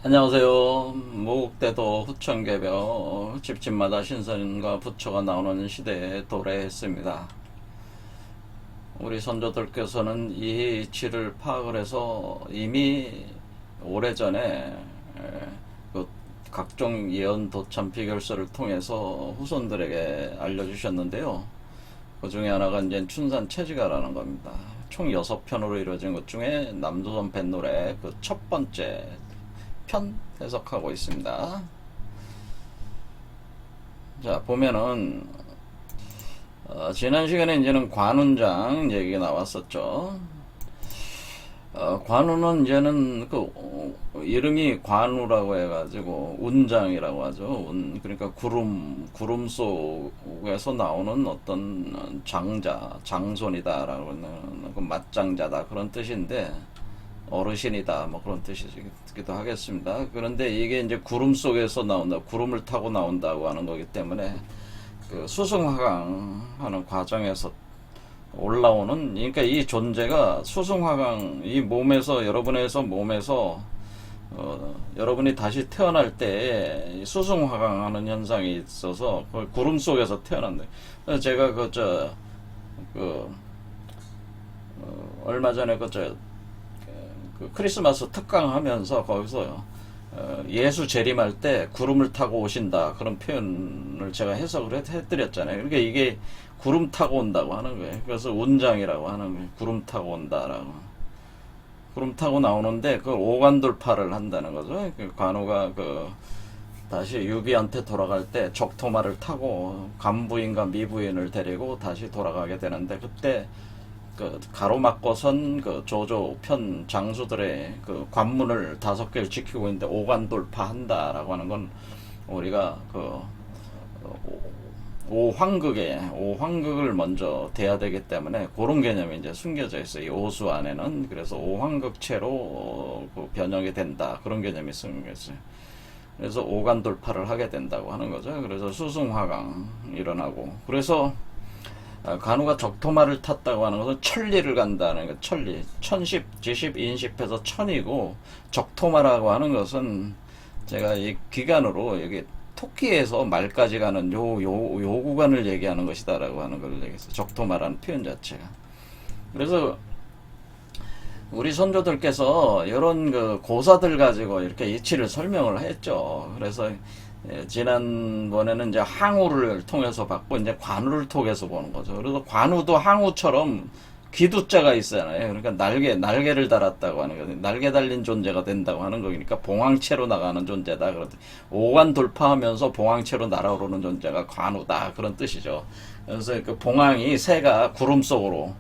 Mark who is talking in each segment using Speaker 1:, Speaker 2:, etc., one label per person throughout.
Speaker 1: 안녕하세요. 무국대도 후천개벽 집집마다 신선과 부처가 나오는 시대에 도래했습니다. 우리 선조들께서는 이 이치를 파악을 해서 이미 오래전에 그 각종 예언 도참 비결서를 통해서 후손들에게 알려주셨는데요. 그 중에 하나가 이제 춘산 채지가라는 겁니다. 총 6편으로 이루어진 것 중에 남조선 뱃노래 그 첫 번째 편 해석하고 있습니다. 자, 보면은 지난 시간에 이제는 관운장 얘기가 나왔었죠. 관우는 이제는 이름이 관우라고 해가지고 운장이라고 하죠. 그러니까 구름 속에서 나오는 어떤 장손이다라고 하는 그 맞장자다 그런 뜻인데 어르신이다 뭐 그런 뜻이기도 하겠습니다. 그런데 이게 이제 구름 속에서 나온다, 구름을 타고 나온다고 하는 거기 때문에 그 수승화강 하는 과정에서 올라오는, 그러니까 이 존재가 수승화강, 이 몸에서, 여러분에서 몸에서 여러분이 다시 태어날 때 수승화강 하는 현상이 있어서 구름 속에서 태어난다. 제가 그 얼마 전에 그 크리스마스 특강 하면서 거기서 예수 재림할 때 구름을 타고 오신다 그런 표현을 제가 해석을 해드렸잖아요. 그러니까 이게 구름 타고 온다고 하는 거예요. 그래서 운장이라고 하는 거예요. 구름 타고 온다라고. 구름 타고 나오는데 그 오간돌파를 한다는 거죠. 그 관우가 다시 유비한테 돌아갈 때 적토마를 타고 간부인과 미부인을 데리고 다시 돌아가게 되는데, 그때 가로막고 선 조조편 장수들의 그 관문을 5개를 지키고 있는데 오간돌파한다라고 하는 건 우리가 오황극을 먼저 돼야 되기 때문에 그런 개념이 이제 숨겨져 있어요. 이 오수 안에는. 그래서 오황극체로 변형이 된다 그런 개념이 숨겨져 있어요. 그래서 오간돌파를 하게 된다고 하는 거죠. 그래서 수승화강 일어나고, 그래서 관우가 적토마를 탔다고 하는 것은 천리를 간다는 거. 천리, 천십, 지십, 인십해서 천이고, 적토마라고 하는 것은 제가 이 기간으로 여기 토끼에서 말까지 가는 요 구간을 얘기하는 것이다라고 하는 걸 얘기했어요. 적토마라는 표현 자체가. 그래서 우리 선조들께서 이런 고사들 가지고 이렇게 이치를 설명을 했죠. 그래서 지난번에는 이제 항우를 통해서 봤고, 이제 관우를 통해서 보는 거죠. 그래서 관우도 항우처럼 기두자가 있잖아요. 그러니까 날개를 달았다고 하는 거죠. 날개 달린 존재가 된다고 하는 거니까 봉황체로 나가는 존재다. 오간 돌파하면서 봉황체로 날아오르는 존재가 관우다. 그런 뜻이죠. 그래서 그 봉황이 새가 구름 속으로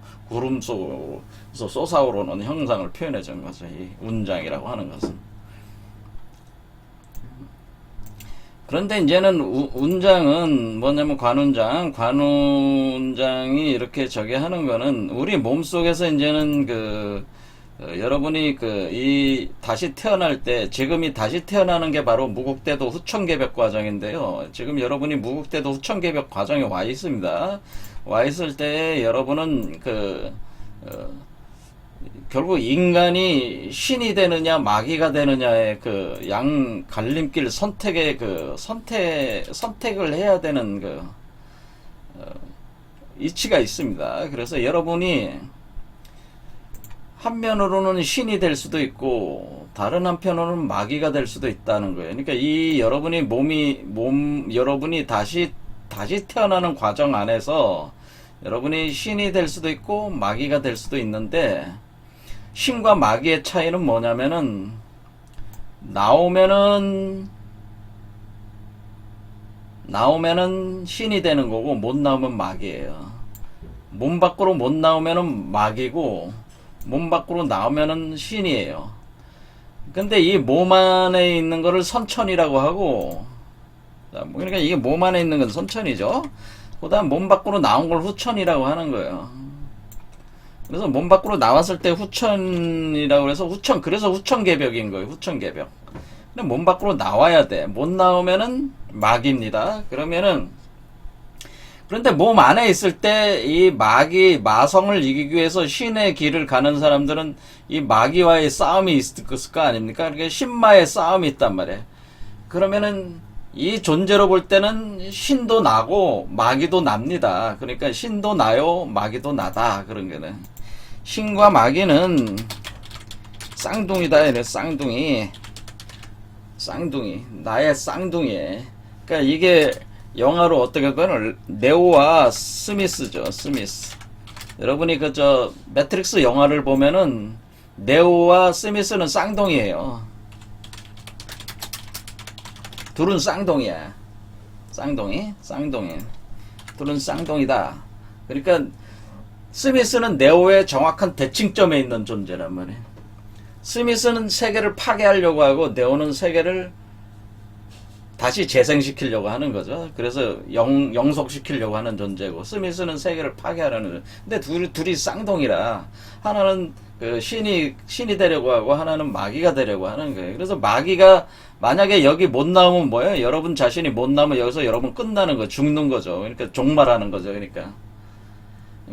Speaker 1: 솟아오르는 형상을 표현해 준 거죠. 이 운장이라고 하는 것은. 그런데 이제는 운장은 뭐냐면 관운장이 이렇게 저게 하는 거는 우리 몸 속에서 이제는 여러분이 이 다시 태어날 때, 지금이 다시 태어나는 게 바로 무국대도 후천개벽 과정인데요. 지금 여러분이 무국대도 후천개벽 과정에 와 있습니다. 와 있을 때 여러분은 결국 인간이 신이 되느냐 마귀가 되느냐의 양 갈림길 선택을 해야 되는 이치가 있습니다. 그래서 여러분이 한면으로는 신이 될 수도 있고 다른 한편으로는 마귀가 될 수도 있다는 거예요. 그러니까 이 여러분이 다시 태어나는 과정 안에서 여러분이 신이 될 수도 있고 마귀가 될 수도 있는데, 신과 마귀의 차이는 뭐냐면은 나오면은 신이 되는 거고 못 나오면 마귀예요. 몸 밖으로 못 나오면은 마귀고 몸 밖으로 나오면은 신이에요. 근데 이 몸 안에 있는 거를 선천이라고 하고, 그러니까 이게 몸 안에 있는 건 선천이죠. 그다음 몸 밖으로 나온 걸 후천이라고 하는 거예요. 그래서 몸 밖으로 나왔을 때 후천이라고 해서 그래서 후천개벽인 거예요. 후천개벽. 근데 몸 밖으로 나와야 돼. 못 나오면은 마귀입니다. 그러면은 그런데 몸 안에 있을 때 이 마성을 이기기 위해서 신의 길을 가는 사람들은 이 마귀와의 싸움이 있을 거 아닙니까? 그러니까 신마의 싸움이 있단 말이에요. 그러면은 이 존재로 볼 때는 신도 나고 마귀도 납니다. 그러니까 신도 나요, 마귀도 나다. 그런 거는. 신과 마귀는 쌍둥이다. 이래 쌍둥이. 나의 쌍둥이. 그러니까 이게 영화로 어떻게 보면 네오와 스미스죠. 스미스. 여러분이 매트릭스 영화를 보면은 네오와 스미스는 쌍둥이에요. 둘은 쌍둥이야. 쌍둥이. 둘은 쌍둥이다. 그러니까 스미스는 네오의 정확한 대칭점에 있는 존재란 말이에요. 스미스는 세계를 파괴하려고 하고 네오는 세계를 다시 재생시키려고 하는 거죠. 그래서 영속시키려고 하는 존재고, 스미스는 세계를 파괴하려는. 근데 둘이 쌍둥이라 하나는 그 신이 되려고 하고 하나는 마귀가 되려고 하는 거예요. 그래서 마귀가 만약에 여기 못 나오면 뭐예요? 여러분 자신이 못 나오면 여기서 여러분 끝나는 거, 죽는 거죠. 그러니까 종말하는 거죠. 그러니까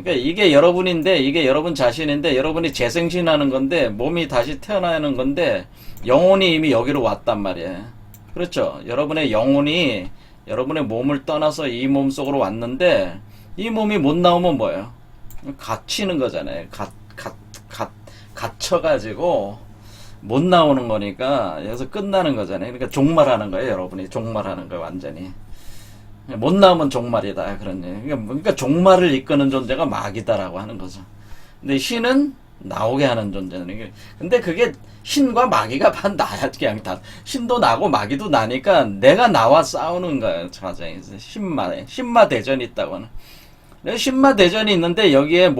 Speaker 1: 이게 여러분인데, 이게 여러분 자신인데, 여러분이 재생신하는 건데, 몸이 다시 태어나는 건데, 영혼이 이미 여기로 왔단 말이에요. 그렇죠. 여러분의 영혼이 여러분의 몸을 떠나서 이 몸 속으로 왔는데, 이 몸이 못 나오면 뭐예요? 갇히는 거잖아요. 갇혀가지고 못 나오는 거니까 여기서 끝나는 거잖아요. 그러니까 종말하는 거예요. 여러분이 종말하는 거예요. 완전히 못 나오면 종말이다. 그런 얘기. 그러니까 종말을 이끄는 존재가 마귀다라고 하는 거죠. 근데 신은 나오게 하는 존재는. 근데 그게 신과 마귀가 반 나야. 그냥 다 신도 나고 마귀도 나니까 내가 나와 싸우는 거예요. 가장 신마 대전이 있다고 하는. 신마 대전이 있는데 여기에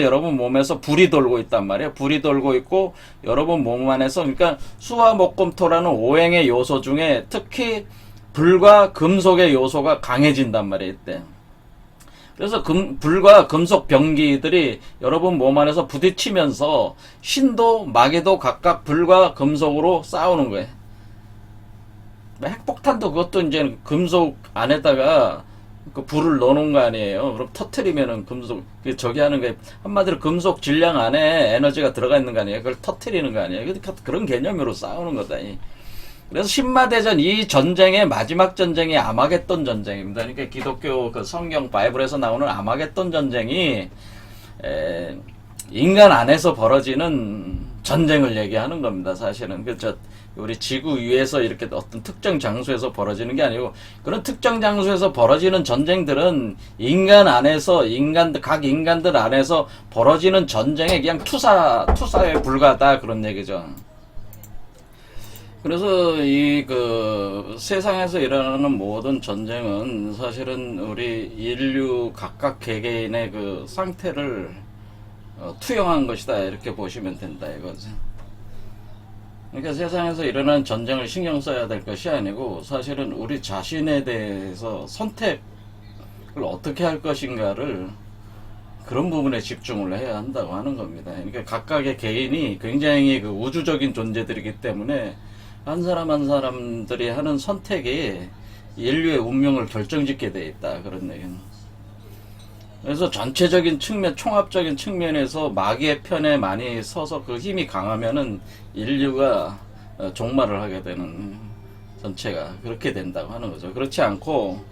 Speaker 1: 여러분 몸에서 불이 돌고 있단 말이에요. 불이 돌고 있고 여러분 몸 안에서, 그러니까 수화목금토라는 오행의 요소 중에 특히 불과 금속의 요소가 강해진단 말이에요. 이때. 그래서 불과 금속 병기들이 여러분 몸 안에서 부딪히면서 신도 마귀도 각각 불과 금속으로 싸우는 거예요. 핵폭탄도 그것도 이제 금속 안에다가 그 불을 넣어놓은 거 아니에요. 그럼 터트리면은 금속, 저기 하는 거예요. 한마디로 금속 질량 안에 에너지가 들어가 있는 거 아니에요. 그걸 터트리는 거 아니에요. 그런 개념으로 싸우는 거다. 그래서 신마대전, 이 전쟁의 마지막 전쟁이 아마겟돈 전쟁입니다. 그러니까 기독교 그 성경 바이블에서 나오는 아마겟돈 전쟁이 인간 안에서 벌어지는 전쟁을 얘기하는 겁니다. 사실은 우리 지구 위에서 이렇게 어떤 특정 장소에서 벌어지는 게 아니고, 그런 특정 장소에서 벌어지는 전쟁들은 인간 안에서 각 인간들 안에서 벌어지는 전쟁에 그냥 투사에 불과하다, 그런 얘기죠. 그래서 세상에서 일어나는 모든 전쟁은 사실은 우리 인류 각각 개개인의 그 상태를 투영한 것이다, 이렇게 보시면 된다 이거죠. 그러니까 세상에서 일어나는 전쟁을 신경 써야 될 것이 아니고, 사실은 우리 자신에 대해서 선택을 어떻게 할 것인가를, 그런 부분에 집중을 해야 한다고 하는 겁니다. 그러니까 각각의 개인이 굉장히 그 우주적인 존재들이기 때문에 한 사람 한 사람들이 하는 선택이 인류의 운명을 결정짓게 돼 있다, 그런 얘기는. 그래서 전체적인 측면, 총합적인 측면에서 마귀의 편에 많이 서서 그 힘이 강하면은 인류가 종말을 하게 되는, 전체가 그렇게 된다고 하는 거죠. 그렇지 않고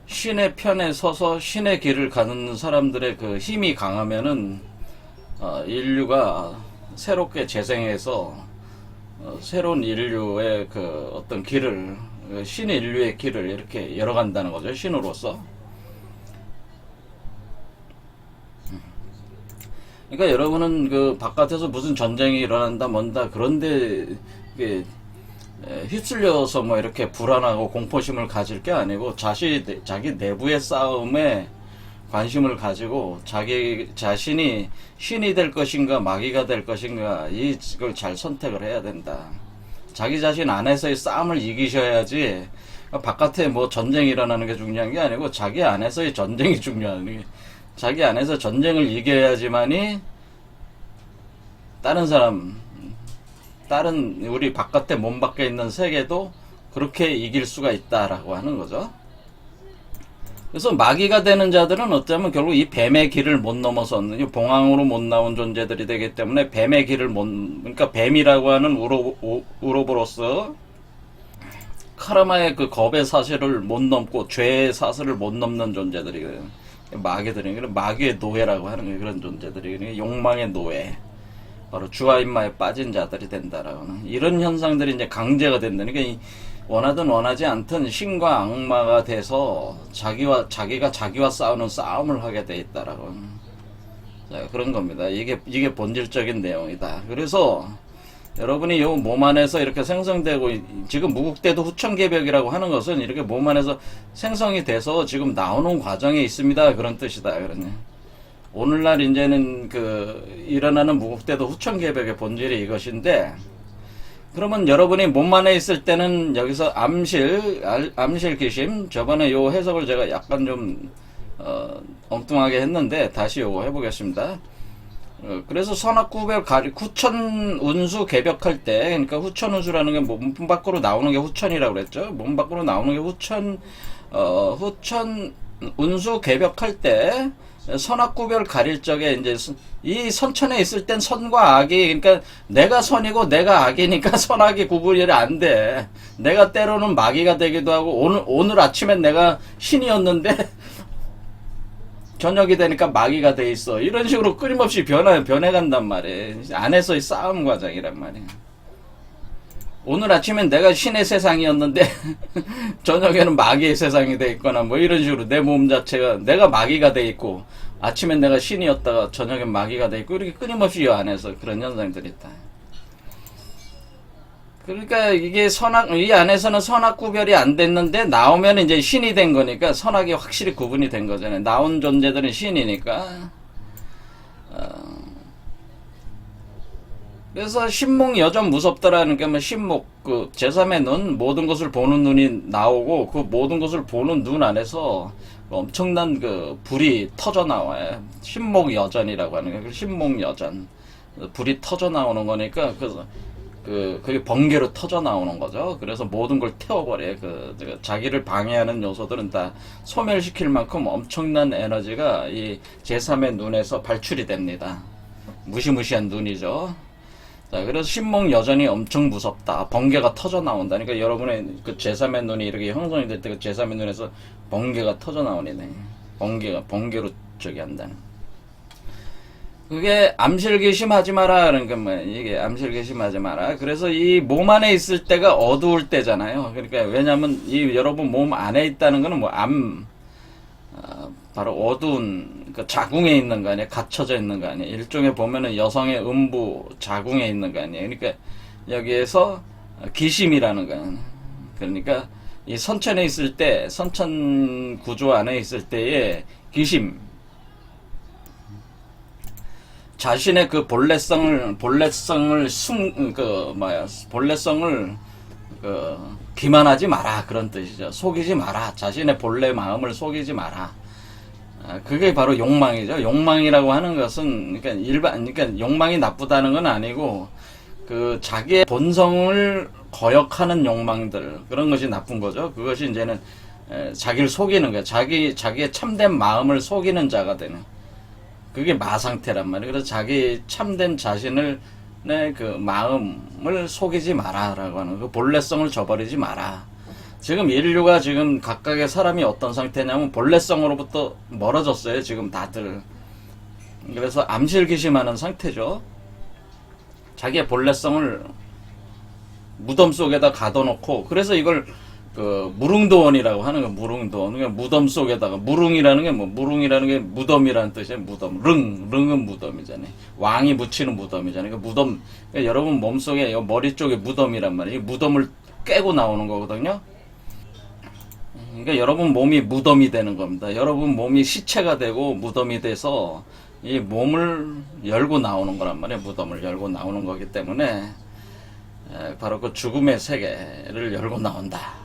Speaker 1: 신의 편에 서서 신의 길을 가는 사람들의 그 힘이 강하면은 인류가 새롭게 재생해서 새로운 인류의 그 어떤 길을, 신인류의 길을 이렇게 열어간다는 거죠. 신으로서. 그러니까 여러분은 그 바깥에서 무슨 전쟁이 일어난다 뭔다 그런데 휩쓸려서 뭐 이렇게 불안하고 공포심을 가질 게 아니고, 자기 내부의 싸움에 관심을 가지고 자기 자신이 신이 될 것인가 마귀가 될 것인가, 이걸 잘 선택을 해야 된다. 자기 자신 안에서의 싸움을 이기셔야지, 바깥에 뭐 전쟁이 일어나는 게 중요한 게 아니고 자기 안에서의 전쟁이 중요한 게, 자기 안에서 전쟁을 이겨야지만이 다른 우리 바깥에 몸 밖에 있는 세계도 그렇게 이길 수가 있다라고 하는 거죠. 그래서 마귀가 되는 자들은 어쩌면 결국 이 뱀의 길을 못 넘어서는 이 봉황으로 못 나온 존재들이 되기 때문에 뱀의 길을 못, 그러니까 뱀이라고 하는 우로보로스 카르마의 그 겁의 사실을 못 넘고 죄의 사슬을 못 넘는 존재들이거든요. 마귀들이 마귀의 노예라고 하는 그런 존재들이 욕망의 노예, 바로 주와 인마에 빠진 자들이 된다라고 하는 이런 현상들이 이제 강제가 된다니까. 그러니까 원하든 원하지 않든 신과 악마가 돼서 자기가 자기와 싸우는 싸움을 하게 돼 있다라고. 자, 그런 겁니다. 이게 본질적인 내용이다. 그래서 여러분이 요 몸 안에서 이렇게 생성되고 지금 무국대도 후천개벽이라고 하는 것은 이렇게 몸 안에서 생성이 돼서 지금 나오는 과정에 있습니다. 그런 뜻이다. 그러네. 오늘날 이제는 그 일어나는 무국대도 후천개벽의 본질이 이것인데, 그러면 여러분이 몸 안에 있을 때는 여기서 암실 귀심, 저번에 요 해석을 제가 약간 좀 엉뚱하게 했는데 다시 요거 해보겠습니다. 그래서 선악구별 후천 운수 개벽할 때, 그러니까 후천 운수라는 게 몸 밖으로 나오는 게 후천이라고 그랬죠. 몸 밖으로 나오는 게 후천 운수 개벽할 때 선악구별 가릴 적에 이제 이 선천에 있을 땐 선과 악이, 그러니까 내가 선이고 내가 악이니까 선악이 구분이 안 돼. 내가 때로는 마귀가 되기도 하고 오늘 아침엔 내가 신이었는데 저녁이 되니까 마귀가 돼 있어. 이런 식으로 끊임없이 변해간단 말이에요. 안에서의 싸움 과정이란 말이에요. 오늘 아침엔 내가 신의 세상이었는데 저녁에는 마귀의 세상이 돼 있거나 뭐 이런 식으로 내 몸 자체가 내가 마귀가 돼 있고 아침엔 내가 신이었다가 저녁엔 마귀가 돼 있고 이렇게 끊임없이 이 안에서 그런 현상들이 있다. 그러니까 이게 이 안에서는 선악 구별이 안 됐는데 나오면 이제 신이 된 거니까 선악이 확실히 구분이 된 거잖아요. 나온 존재들은 신이니까. 그래서 신목 여전 무섭더라는 게 뭐 신목 그 제3의 눈, 모든 것을 보는 눈이 나오고 그 모든 것을 보는 눈 안에서 엄청난 그 불이 터져 나와요. 신목 여전이라고 하는 게 신목 여전, 불이 터져 나오는 거니까 그게 번개로 터져 나오는 거죠. 그래서 모든 걸 태워버려요. 자기를 방해하는 요소들은 다 소멸시킬 만큼 엄청난 에너지가 이 제3의 눈에서 발출이 됩니다. 무시무시한 눈이죠. 자, 그래서 신목 여전히 엄청 무섭다. 번개가 터져 나온다. 그러니까 여러분의 그 제3의 눈이 이렇게 형성이 될 때 그 제3의 눈에서 번개가 터져 나오네. 번개로 저기 한다는. 그게 암실귀심 하지 마라. 그러니까 뭐 이게 암실귀심 하지 마라. 그래서 이 몸 안에 있을 때가 어두울 때잖아요. 그러니까 왜냐면 이 여러분 몸 안에 있다는 거는 뭐 바로 어두운 그 자궁에 있는 거 아니에요. 갇혀져 있는 거 아니에요. 일종의 보면은 여성의 음부 자궁에 있는 거 아니에요. 그러니까 여기에서 기심이라는 거예요. 그러니까 이 선천에 있을 때, 선천 구조 안에 있을 때의 기심, 자신의 그 본래성을 기만하지 마라. 그런 뜻이죠. 속이지 마라. 자신의 본래 마음을 속이지 마라. 그게 바로 욕망이죠. 욕망이라고 하는 것은, 그러니까 욕망이 나쁘다는 건 아니고, 그 자기의 본성을 거역하는 욕망들, 그런 것이 나쁜 거죠. 그것이 이제는 자기를 속이는 거예요. 자기의 참된 마음을 속이는 자가 되는. 그게 마상태란 말이에요. 그래서 자기 참된 자신을 그 마음을 속이지 마라라고 하는 그 본래성을 저버리지 마라. 지금 인류가 지금 각각의 사람이 어떤 상태냐면 본래성으로부터 멀어졌어요. 지금 다들. 그래서 암실귀심하는 상태죠. 자기의 본래성을 무덤 속에다 가둬놓고, 그래서 이걸 그 무릉도원이라고 하는 거. 무릉도원. 그러니까 무덤 속에다가, 무릉이라는 게 무덤이라는 뜻이에요. 무덤. 릉은 무덤이잖아요. 왕이 묻히는 무덤이잖아요. 그러니까 무덤. 그러니까 여러분 몸속에 머리 쪽에 무덤이란 말이에요. 이 무덤을 깨고 나오는 거거든요. 그러니까 여러분 몸이 무덤이 되는 겁니다. 여러분 몸이 시체가 되고 무덤이 돼서 이 몸을 열고 나오는 거란 말이에요. 무덤을 열고 나오는 거기 때문에 바로 그 죽음의 세계를 열고 나온다.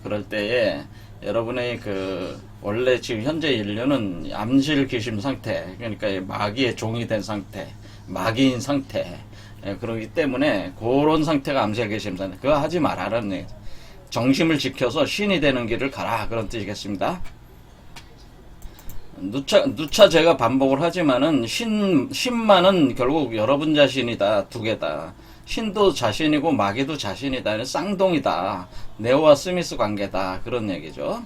Speaker 1: 그럴 때에 여러분의 그 원래 지금 현재 인류는 암실귀심 상태, 그러니까 마귀의 종이 된 상태, 마귀인 상태, 그러기 때문에 그런 상태가 암실귀심 상태. 그거 하지 말아라는 얘기죠. 정심을 지켜서 신이 되는 길을 가라. 그런 뜻이겠습니다. 누차 제가 반복을 하지만은 신만은 결국 여러분 자신이다. 두 개다. 신도 자신이고 마귀도 자신이다. 쌍둥이다. 네오와 스미스 관계다. 그런 얘기죠.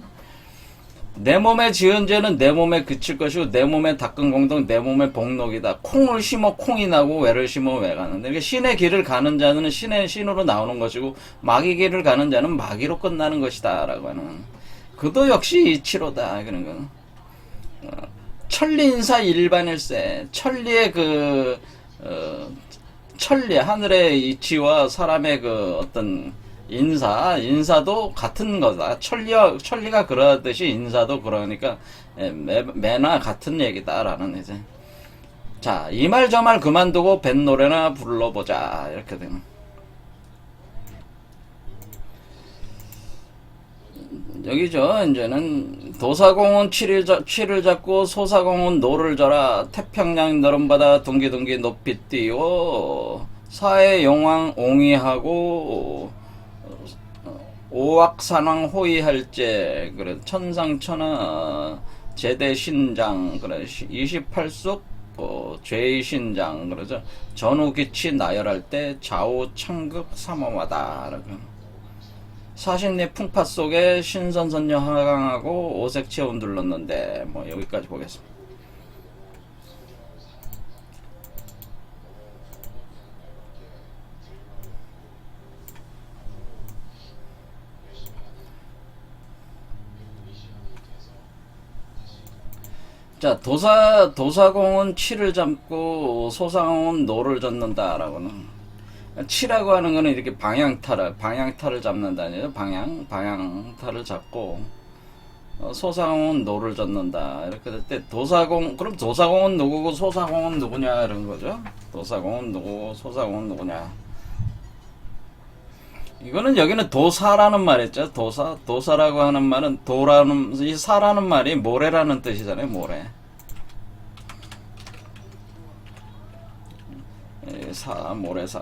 Speaker 1: 내 몸에 지은 죄는 내 몸에 그칠 것이고 내 몸에 닦은 공동 내 몸에 복록이다. 콩을 심어 콩이 나고 외를 심어 외가 나는데 이게 신의 길을 가는 자는 신으로 나오는 것이고 마귀 길을 가는 자는 마귀로 끝나는 것이다. 라고 하는 그도 역시 이치로다. 그런 거. 천리인사 일반일세. 천리의 천리 하늘의 이치와 사람의 어떤 인사도 같은 거다. 천리가 그러듯이 인사도 그러니까 매나 같은 얘기다라는 이제. 자, 이 말 저 말 그만두고 뱃 노래나 불러보자. 이렇게 되는. 여기죠. 이제는 도사공은 치를 잡고 소사공은 노를 져라. 태평양 너른바다 둥기둥기 높이 뛰어 사해 용왕 옹이하고 오악산왕 호위할제 그래 천상천하 제대신장 그래 28속 죄의신장 그러죠. 전우기치 나열할 때 좌우 창극 삼엄하다. 사신리 풍파 속에 신선선녀 하강하고 오색체온 둘렀는데 뭐 여기까지 보겠습니다. 자, 도사공은 치를 잡고 소사공은 노를 젓는다라고는. 치라고 하는 거는 이렇게 방향타를 잡는다니요. 방향타를 잡고 소사공은 노를 젓는다. 이렇게 될 때 그럼 도사공은 누구고 소사공은 누구냐 이런 거죠. 도사공은 누구고 소사공은 누구냐. 이거는 여기는 도사라는 말이죠. 도사라고 하는 말은 이 사라는 말이 모래라는 뜻이잖아요.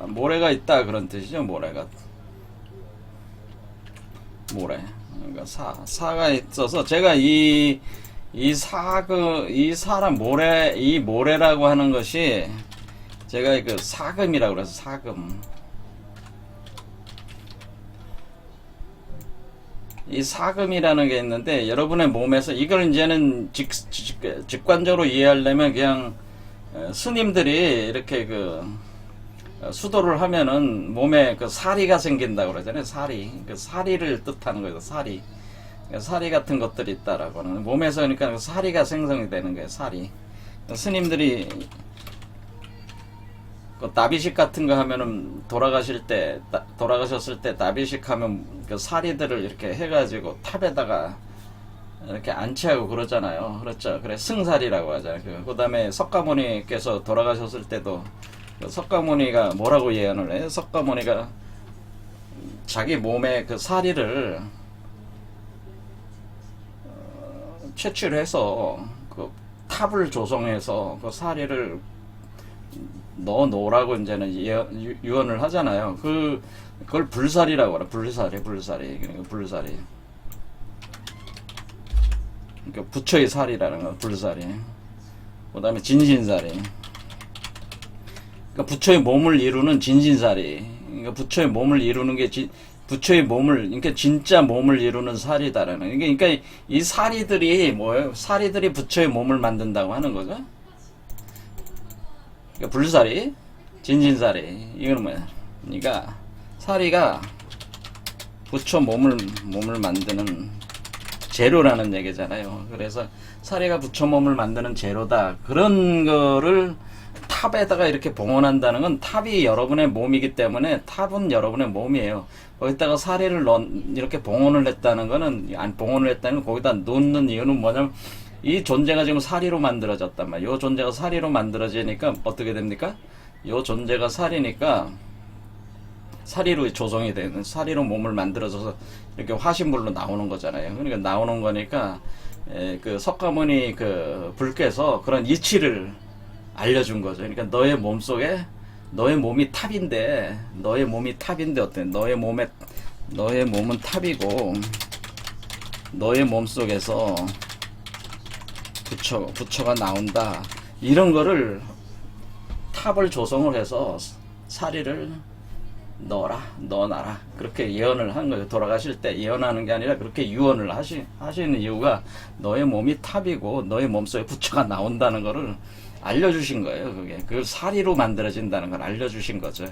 Speaker 1: 모래가 있다 그런 뜻이죠. 모래. 그러니까 사가 있어서 제가 이 모래라고 하는 것이 제가 사금이라고 그래서 사금. 이 사금이라는 게 있는데 여러분의 몸에서 이걸 이제는 직관적으로 이해하려면 그냥 스님들이 이렇게 수도를 하면은 몸에 사리가 생긴다고 그러잖아요. 사리를 뜻하는 거예요. 사리 같은 것들이 있다라고 하는 몸에서 그러니까 사리가 생성이 되는 거예요. 사리. 스님들이 나비식 같은 거 하면은 돌아가셨을 때 나비식 하면 사리들을 이렇게 해가지고 탑에다가 이렇게 안치하고 그러잖아요. 그렇죠. 그래 승사리라고 하잖아요. 그 다음에 석가모니께서 돌아가셨을 때도 석가모니가 뭐라고 예언을 해요? 석가모니가 자기 몸에 사리를 채취해서 탑을 조성해서 사리를 넣어 놓으라고 이제는 유언을 하잖아요. 그걸 불사리라고 하라. 불사리. 그러니까 불사리. 그러니까 부처의 살이라는 거, 불사리. 그 다음에 진신사리. 그러니까 부처의 몸을 이루는 진신사리. 그러니까 부처의 몸을 이루는 게 그러니까 진짜 몸을 이루는 살이다라는. 그러니까 이 살이들이 뭐예요? 살이들이 부처의 몸을 만든다고 하는 거죠. 그러니까 불사리, 진신사리. 이거는 뭐야? 그러니까 사리가 부처 몸을 만드는 재료라는 얘기잖아요. 그래서 사리가 부처 몸을 만드는 재료다. 그런 거를 탑에다가 이렇게 봉헌한다는 건 탑이 여러분의 몸이기 때문에 탑은 여러분의 몸이에요. 거기다가 사리를 이렇게 봉헌을 했다는 거는 거기다 놓는 이유는 뭐냐면 이 존재가 지금 사리로 만들어졌단 말이에요. 이 존재가 사리로 만들어지니까 어떻게 됩니까? 이 존재가 사리니까 사리로 조성이 되는 사리로 몸을 만들어져서 이렇게 화신물로 나오는 거잖아요. 그러니까 나오는 거니까 석가모니 불께서 그런 이치를 알려준 거죠. 그러니까 너의 몸속에 너의 몸이 탑인데 어때? 너의 몸은 탑이고 너의 몸 속에서 부처가 나온다. 이런 거를 탑을 조성을 해서 사리를 넣어놔라. 그렇게 예언을 한 거예요. 돌아가실 때 예언하는 게 아니라 그렇게 유언을 하시는 이유가 너의 몸이 탑이고 너의 몸속에 부처가 나온다는 거를 알려주신 거예요. 그걸 사리로 만들어진다는 걸 알려주신 거죠.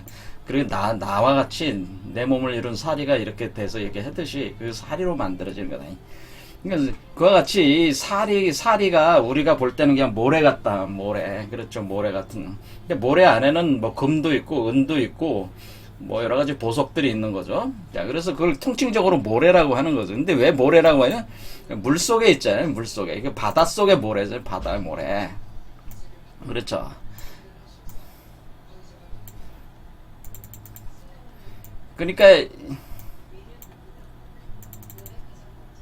Speaker 1: 그리고 나와 같이 내 몸을 이룬 사리가 이렇게 돼서 이렇게 했듯이 그 사리로 만들어지는 거다. 그러니까 그와 같이 사리가 우리가 볼 때는 그냥 모래 같다. 모래. 그렇죠. 모래 같은. 근데 모래 안에는 뭐 금도 있고 은도 있고 뭐 여러 가지 보석들이 있는 거죠. 자, 그래서 그걸 통칭적으로 모래라고 하는 거죠. 근데 왜 모래라고 하냐? 물 속에 있잖아요. 물 속에. 이게 바다 속의 모래죠. 바다 모래. 그렇죠. 그러니까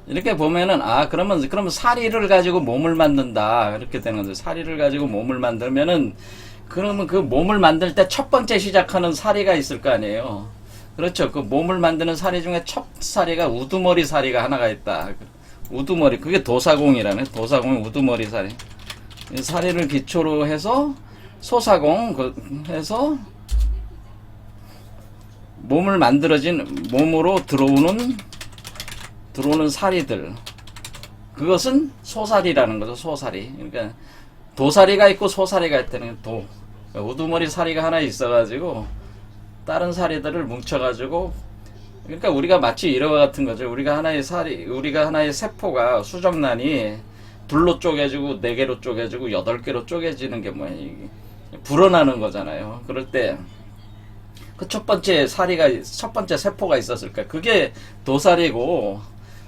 Speaker 1: 이렇게 보면은 그러면 사리를 가지고 몸을 만든다. 이렇게 되는 거죠. 사리를 가지고 몸을 만들면은 그러면 그 몸을 만들 때 첫 번째 시작하는 사리가 있을 거 아니에요. 그렇죠. 그 몸을 만드는 사리 중에 첫 사리가 우두머리 사리가 하나가 있다. 우두머리. 그게 도사공이라네. 도사공이 우두머리 사리. 이 사리를 기초로 해서 소사공 해서 몸을 만들어진 몸으로 들어오는 사리들. 그것은 소사리라는 거죠. 소사리. 그러니까 도사리가 있고 소사리가 있다는 도. 우두머리 사리가 하나 있어가지고 다른 사리들을 뭉쳐가지고 그러니까 우리가 마치 이러와 같은 거죠. 우리가 하나의 세포가 수정란이 둘로 쪼개지고 4개로 쪼개지고 8개로 쪼개지는 게 뭐야? 이게 불어나는 거잖아요. 그럴 때 그 첫 번째 세포가 있었을까? 그게 도사리고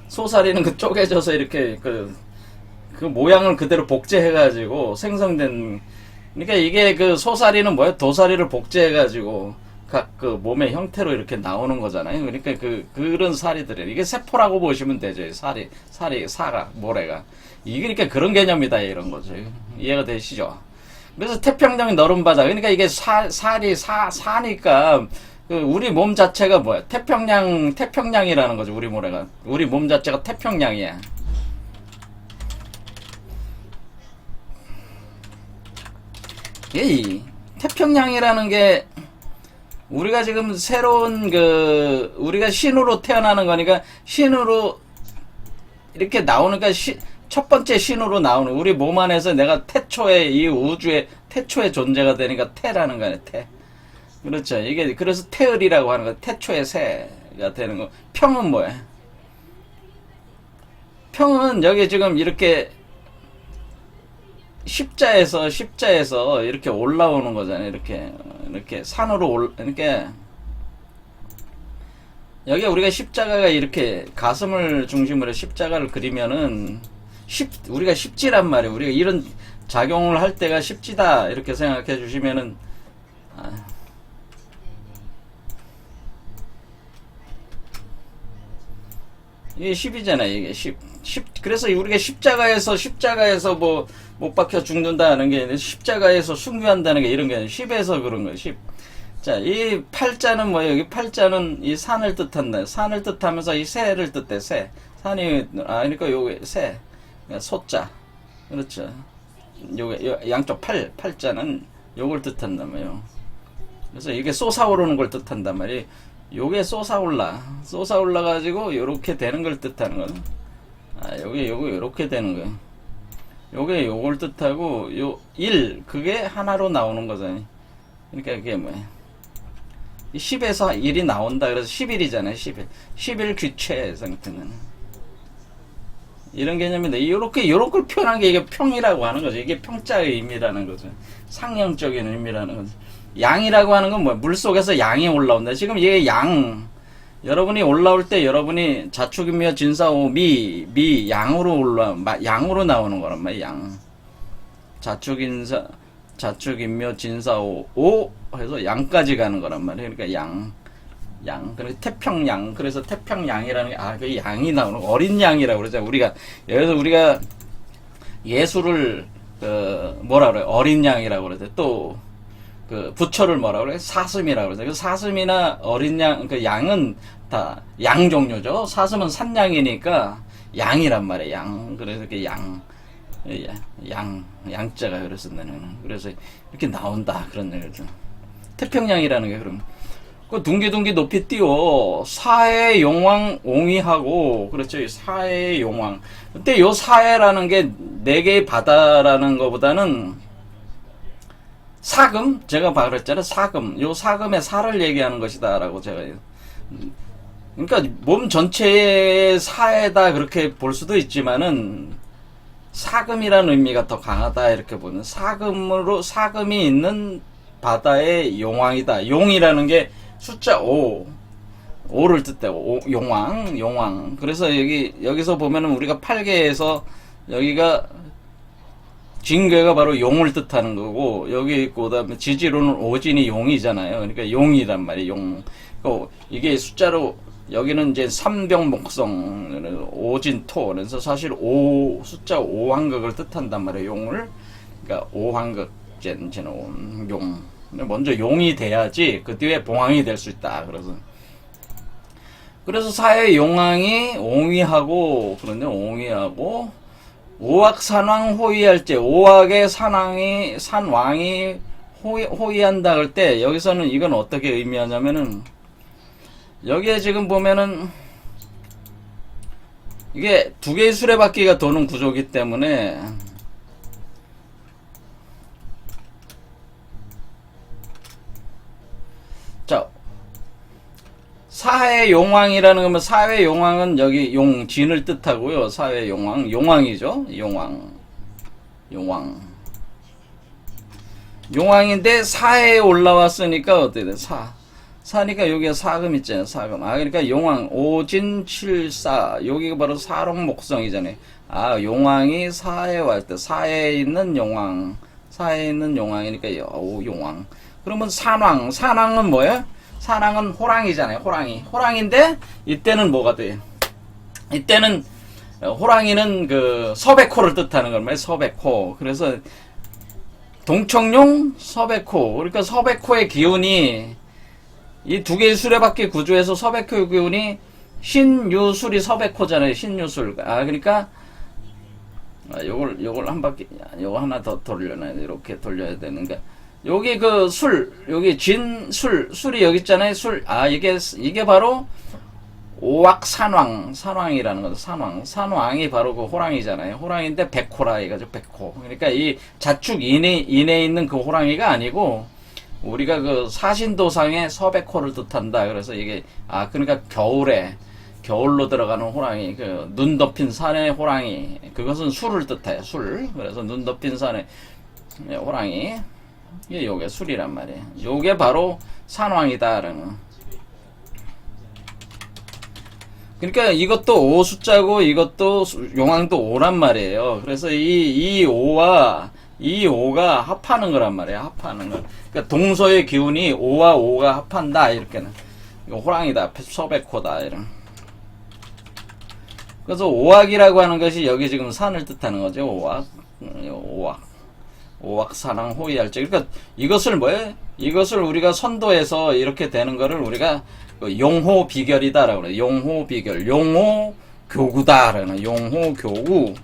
Speaker 1: 소사리는 그 쪼개져서 이렇게 그 모양을 그대로 복제해가지고 생성된. 그러니까 이게 그 소사리는 뭐예요? 도사리를 복제해가지고 각 그 몸의 형태로 이렇게 나오는 거잖아요. 그러니까 그런 사리들이 이게 세포라고 보시면 되죠. 사가 모래가 이게 이렇게 그런 개념이다 이런 거죠. 이해가 되시죠? 그래서 태평양이 너른 바다. 그러니까 이게 사니까 그 우리 몸 자체가 뭐야? 태평양이라는 거죠. 우리 몸 자체가 태평양이야. 이 태평양이라는 게 우리가 지금 새로운 우리가 신으로 태어나는 거니까 신으로 이렇게 나오니까 첫 번째 신으로 나오는 우리 몸 안에서 내가 태초의 이 우주의 태초의 존재가 되니까 태라는 거네. 태. 그렇죠. 이게 그래서 태을이라고 하는 거. 태초의 새가 되는 거. 평은 뭐야? 평은 여기 지금 이렇게 십자에서 이렇게 올라오는 거잖아요. 이렇게 산으로 이렇게 여기 우리가 십자가가 이렇게 가슴을 중심으로 십자가를 그리면은 우리가 십지란 말이에요. 우리가 이런 작용을 할 때가 십지다 이렇게 생각해 주시면은 이게 10이잖아요. 이게 10. 그래서 우리가 십자가에서 뭐 못 박혀 죽는다는 게 아니라 십자가에서 순교한다는 게 이런 게 아니라 10에서 그런 거예요. 10. 자, 이 팔자는 뭐예요? 여기 팔자는 이 산을 뜻한다. 산을 뜻하면서 이 새를 뜻해. 새. 산이 그러니까 요게 새. 소자. 그렇죠. 요게 양쪽 팔자는 요걸 뜻한단 말이에요. 그래서 이게 솟아오르는 걸 뜻한단 말이에요. 요게 솟아올라 가지고 요렇게 되는 걸 뜻하는 거는. 요게 요렇게 되는 거예요. 요게 요걸 뜻하고 그게 하나로 나오는 거잖아요. 그러니까 그게 뭐야? 10에서 1이 나온다. 그래서 11이잖아요. 11 귀체 상태는. 이런 개념인데 요런 걸 표현한 게 이게 평이라고 하는 거죠. 이게 평자의 의미라는 거죠. 상형적인 의미라는 거죠. 양이라고 하는 건 뭐야? 물속에서 양이 올라온다. 지금 이게 여러분이 올라올 때 여러분이 자축인묘 진사오 양으로 나오는 거란 말이야. 양. 자축인묘 진사오 해서 양까지 가는 거란 말이야. 그러니까 양. 그래서 태평양. 그래서 태평양이라는 게 그 양이 나오는 거. 어린 양이라고 그러죠. 여기서 우리가 예수를 뭐라 그래요? 어린 양이라고 그러죠. 또 부처를 뭐라고 그래? 사슴이라고 그러죠. 그 사슴이나 어린 양, 양은 다 양 종류죠. 사슴은 산양이니까 양이란 말이에요. 양. 그래서 양. 예, 양자가 그래서 그래서 이렇게 나온다 그런 얘기죠. 태평양이라는 게 그럼 그 둥기둥기 높이 띄워 사해 용왕 옹이하고 그렇죠. 사해 용왕. 근데 요 사해라는 게 네 개의 바다라는 것보다는 사금 제가 말했잖아요. 사금 요 사금의 사를 얘기하는 것이다라고 제가 그러니까 몸 전체의 사에다 그렇게 볼 수도 있지만은 사금이라는 의미가 더 강하다 이렇게 보는 사금이 있는 바다의 용왕이다. 용이라는 게 숫자 5를 뜻하고 용왕. 그래서 여기서 보면은 우리가 8개에서 여기가 징괴가 바로 용을 뜻하는 거고 여기 있고 그다음에 지지로는 오진이 용이잖아요. 그러니까 용이란 말이에요. 용. 이게 숫자로 여기는 이제 삼병목성 오진토 그래서 사실 숫자 5황극을 뜻한단 말이에요. 용을. 그러니까 5황극 용. 먼저 용이 돼야지 그 뒤에 봉황이 될 수 있다. 그래서 사해 용왕이 옹이하고 그런데 옹이하고 오악산왕 호위할 때 오악의 산왕이 호위한다 그럴 때 여기서는 이건 어떻게 의미하냐면은 여기에 지금 보면은 이게 두 개의 수레바퀴가 도는 구조이기 때문에 자 사해 용왕이라는 거면 사해 용왕은 여기 용진을 뜻하고요. 사해 용왕 용왕이죠. 용왕인데 사해에 올라왔으니까 어떻게 돼? 사니까 여기에 사금 있잖아요. 사금. 그러니까 용왕 오진칠사 여기가 바로 사롱목성이잖아요. 용왕이 사해에 왔을 때 사해에 있는 용왕이니까 용왕. 그러면 산왕은 뭐예요? 산왕은 호랑이잖아요. 호랑인데 이때는 뭐가 돼요? 이때는 호랑이는 그 서백호를 뜻하는 겁니다. 서백호. 그래서 동청룡 서백호. 그러니까 서백호의 기운이 이 두 개의 수레바퀴 구조에서 서백호의 기운이 신유술이 서백호잖아요. 신유술. 그러니까 요걸 한 바퀴 요거 하나 더 돌려놔야 돼. 이렇게 돌려야 되는가? 여기 그 여기 술이 여기 있잖아요. 이게 바로 오악산왕이라는 거죠. 산왕이 바로 그 호랑이잖아요. 호랑이인데 백호라 이거죠. 백호. 그러니까 이 자축 인에 있는 그 호랑이가 아니고 우리가 그 사신도상의 서백호를 뜻한다. 그래서 이게 그러니까 겨울로 들어가는 호랑이, 그 눈 덮인 산의 호랑이, 그것은 술을 뜻해요. 그래서 눈 덮인 산의 호랑이. 요게 술이란 말이에요. 요게 바로 산왕이다라는. 그러니까 이것도 5 숫자고 이것도 용왕도 5란 말이에요. 그래서 이 5가 합하는 거란 말이에요. 합하는 거. 그러니까 동서의 기운이 5와 5가 합한다 이렇게는. 이거 호랑이다, 서백호다 이런. 그래서 오악이라고 하는 것이 여기 지금 산을 뜻하는 거죠. 오악산왕 호위할 때. 그러니까 이것을 이것을 우리가 선도해서 이렇게 되는 거를 우리가 용호비결이다라고 그래요. 용호비결, 용호교구다라는 용호교구.